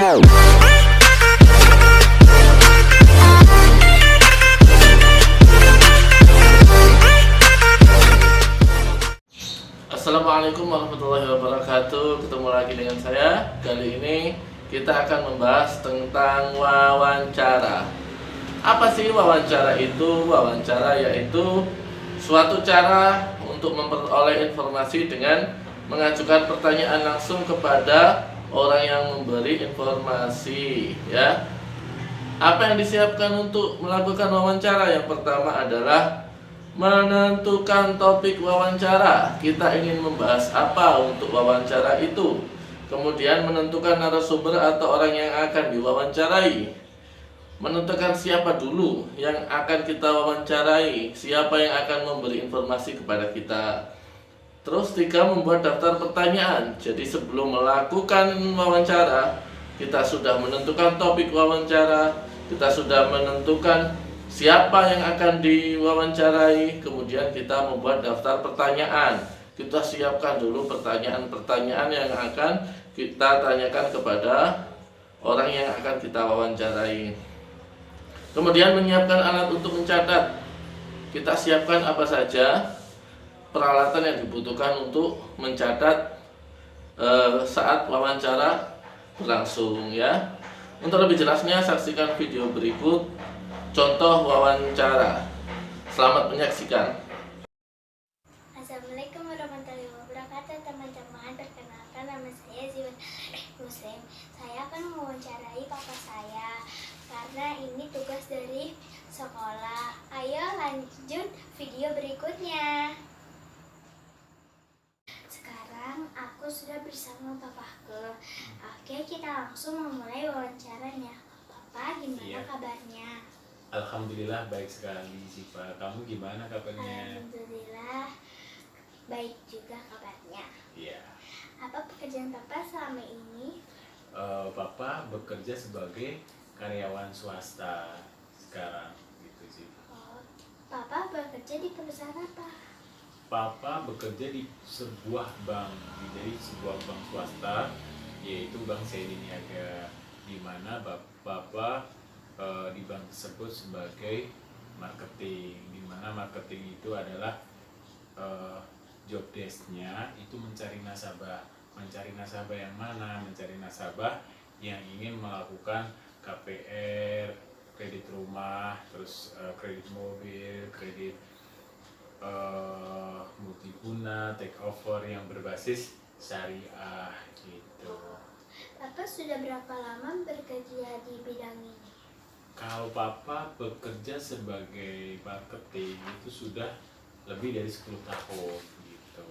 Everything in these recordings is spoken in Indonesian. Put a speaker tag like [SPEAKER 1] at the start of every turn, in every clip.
[SPEAKER 1] Assalamualaikum warahmatullahi wabarakatuh. Ketemu lagi dengan saya. Kali ini kita akan membahas tentang wawancara. Apa sih wawancara itu? Wawancara yaitu suatu cara untuk memperoleh informasi dengan mengajukan pertanyaan langsung kepada orang yang memberi informasi, ya. Apa yang disiapkan untuk melakukan wawancara? Yang pertama adalah menentukan topik wawancara. Kita ingin membahas apa untuk wawancara itu. Kemudian menentukan narasumber atau orang yang akan diwawancarai. Menentukan siapa dulu yang akan kita wawancarai, siapa yang akan memberi informasi kepada kita. Terus 3, membuat daftar pertanyaan. Jadi sebelum melakukan wawancara, kita sudah menentukan topik wawancara, kita sudah menentukan siapa yang akan diwawancarai, kemudian kita membuat daftar pertanyaan. Kita siapkan dulu pertanyaan-pertanyaan yang akan kita tanyakan kepada orang yang akan kita wawancarai. Kemudian menyiapkan alat untuk mencatat. Kita siapkan apa saja peralatan yang dibutuhkan untuk mencatat saat wawancara berlangsung, ya. Untuk lebih jelasnya saksikan video berikut contoh wawancara. Selamat menyaksikan.
[SPEAKER 2] Assalamualaikum warahmatullahi wabarakatuh, teman-teman. Perkenalkan, nama saya Ziwan Muslim. Saya akan mewawancarai papa saya karena ini tugas dari sekolah. Ayo lanjut video berikutnya. Sekarang aku sudah bersama papaku. Oke, kita langsung memulai wawancaranya. Papa, gimana kabarnya?
[SPEAKER 3] Alhamdulillah baik sekali Ziva. Kamu gimana kabarnya?
[SPEAKER 2] Alhamdulillah baik juga kabarnya.
[SPEAKER 3] Iya.
[SPEAKER 2] Apa pekerjaan Papa selama ini?
[SPEAKER 3] Papa bekerja sebagai karyawan swasta sekarang, gitu sih.
[SPEAKER 2] Oh, Papa bekerja di perusahaan apa?
[SPEAKER 3] Papa bekerja di sebuah bank, jadi sebuah bank swasta, yaitu Bank Seri Niaga, di mana Papa di bank tersebut sebagai marketing, di mana marketing itu adalah job desk-nya itu mencari nasabah yang mana, mencari nasabah yang ingin melakukan KPR, kredit rumah, terus kredit mobil, kredit multiguna, take over yang berbasis syariah gitu.
[SPEAKER 2] Papa sudah berapa lama bekerja di bidang ini?
[SPEAKER 3] Kalau Papa bekerja sebagai marketing itu sudah lebih dari 10 tahun gitu.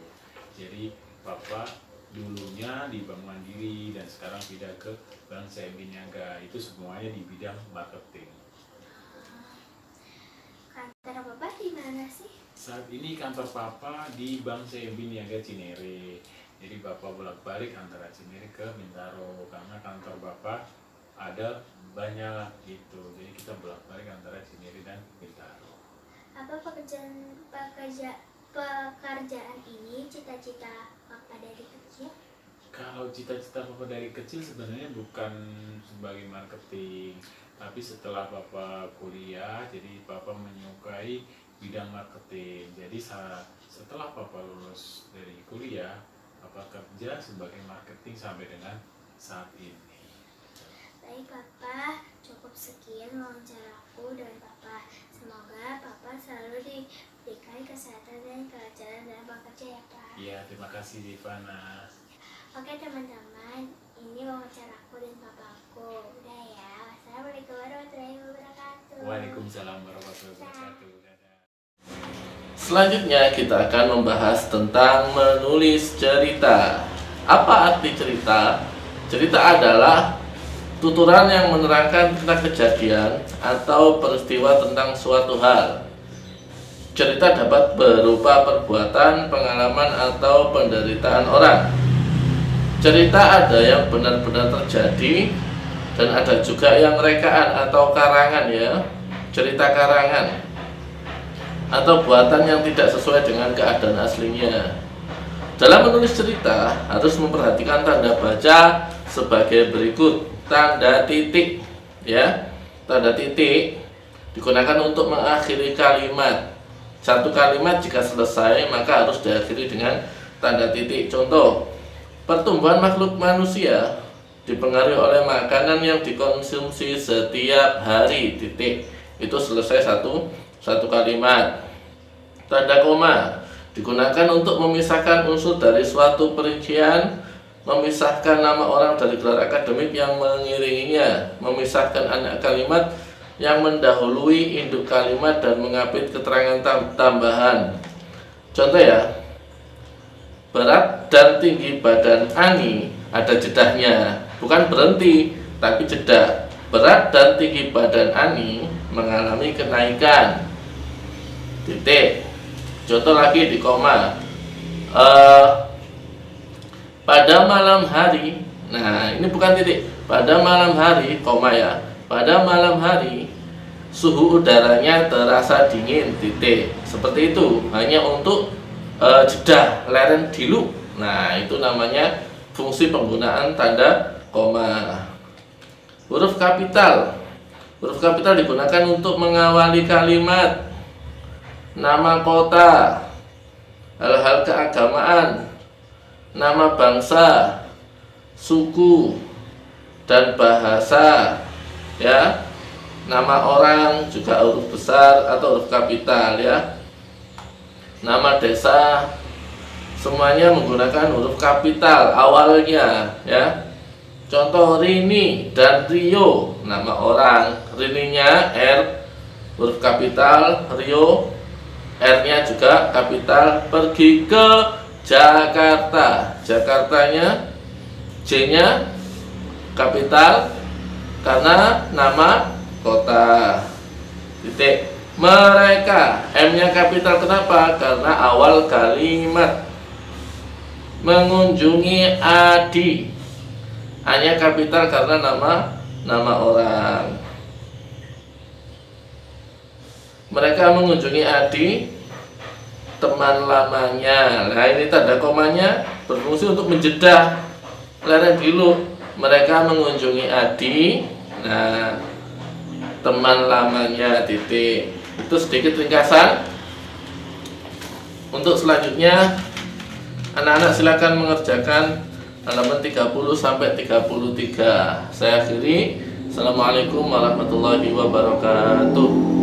[SPEAKER 3] Jadi Papa dulunya di Bank Mandiri dan sekarang pindah ke Bank CIMB Niaga. Itu semuanya di bidang marketing.
[SPEAKER 2] Kantor Papa di mana sih?
[SPEAKER 3] Saat ini kantor Papa di Bank CIMB Niaga Cinere. Jadi Papa bolak-balik antara Cinere ke Bintaro karena kantor Papa ada banyak gitu, jadi kita bolak-balik antara Cinere dan Bintaro.
[SPEAKER 2] Apa pekerjaan ini cita-cita Papa dari kecil?
[SPEAKER 3] Kalau cita-cita Papa dari kecil sebenarnya bukan sebagai marketing, tapi setelah Papa kuliah, jadi Papa menyukai bidang marketing. Jadi setelah Papa lulus dari kuliah, Papa kerja sebagai marketing sampai dengan saat ini.
[SPEAKER 2] Baik Papa, cukup sekian wawancaraku dengan Papa. Semoga Papa selalu diberikan kesehatan dan kelancaran dalam bekerja ya Pak.
[SPEAKER 3] Iya, terima kasih Divana.
[SPEAKER 2] Oke teman-teman, ini wawancaraku dan papaku. Udah ya, wassalamualaikum warahmatullahi wabarakatuh.
[SPEAKER 3] Waalaikumsalam warahmatullahi wabarakatuh. Dadah.
[SPEAKER 1] Selanjutnya kita akan membahas tentang menulis cerita. Apa arti cerita? Cerita adalah tuturan yang menerangkan tentang kejadian atau peristiwa tentang suatu hal. Cerita dapat berupa perbuatan, pengalaman, atau penderitaan orang. Cerita ada yang benar-benar terjadi dan ada juga yang rekaan atau karangan, ya. Cerita karangan atau buatan yang tidak sesuai dengan keadaan aslinya. Dalam menulis cerita harus memperhatikan tanda baca sebagai berikut. Tanda titik, ya. Tanda titik digunakan untuk mengakhiri kalimat. Satu kalimat jika selesai maka harus diakhiri dengan tanda titik. Contoh, pertumbuhan makhluk manusia dipengaruhi oleh makanan yang dikonsumsi setiap hari. Titik. Itu selesai satu kalimat. Tanda koma digunakan untuk memisahkan unsur dari suatu perincian, memisahkan nama orang dari gelar akademik yang mengiringinya, memisahkan anak kalimat yang mendahului induk kalimat, dan mengapit keterangan tambahan. Contoh ya, berat dan tinggi badan Ani, ada jedahnya, bukan berhenti tapi jeda. Berat dan tinggi badan Ani mengalami kenaikan. Titik. Contoh lagi di koma. Pada malam hari, nah ini bukan titik. Pada malam hari, koma ya. Pada malam hari suhu udaranya terasa dingin. Titik. Seperti itu. Hanya untuk jeda, leren dulu. Nah itu namanya fungsi penggunaan tanda koma. Huruf kapital. Huruf kapital digunakan untuk mengawali kalimat. Nama kota, hal-hal keagamaan, nama bangsa, suku, dan bahasa, ya. Nama orang juga huruf besar atau huruf kapital, ya. Nama desa, semuanya menggunakan huruf kapital awalnya, ya. Contoh Rini dan Rio, nama orang. Rininya R huruf kapital, Rio R-nya juga kapital. Pergi ke Jakarta, Jakartanya J-nya kapital karena nama kota. Titik. Mereka, M-nya kapital, kenapa? Karena awal kalimat. Mengunjungi Adi, A-nya kapital karena nama orang. Mereka mengunjungi Adi, teman lamanya. Nah ini tanda komanya berfungsi untuk menjeda, leren dulu. Mereka mengunjungi Adi, nah teman lamanya. Titik. Itu sedikit ringkasan. Untuk selanjutnya, anak-anak silakan mengerjakan halaman 30 sampai 33. Saya akhiri. Assalamualaikum warahmatullahi wabarakatuh.